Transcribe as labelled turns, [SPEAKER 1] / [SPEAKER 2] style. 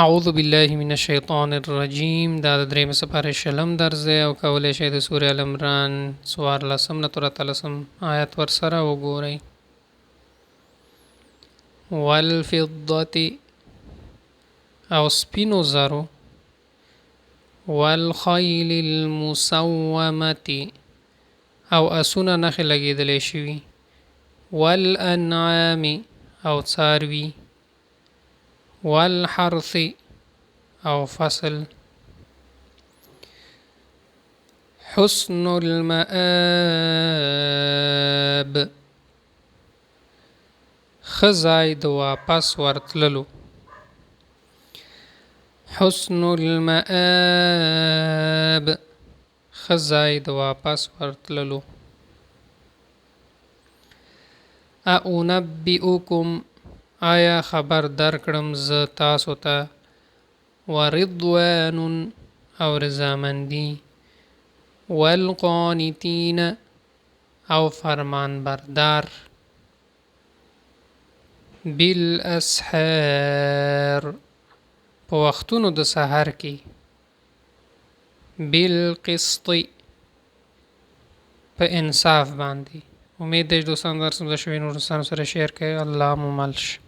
[SPEAKER 1] اعوذ بالله من الشیطان الرجیم دا د درېم سپارې شلم درس دی او کولی شئ د سورې ال عمران 14 نه تر 13 آیت ورسره وګورئ. والفضة او سپینو زرو، والخیل المسومة او اسونه نښې لګېدلی شوي، والانعام او څاروي، والحرث او فصل. حسن المآب ښه ځای د واپس ورتللو. حسن المآب ښه ځای د واپس ورتللو. اؤنبئکم آیا خبر درکړم زه تاسو ته، ورضوان او رضامندي، والقانتین او فرمان بردار، بالاسحار په وختونو د سحر کې، بالقسط په انصاف باندې. امید ده چې دوستان درس مو زده شوي، نور دوستانو سره شیر کړئ. الله مو مل شه.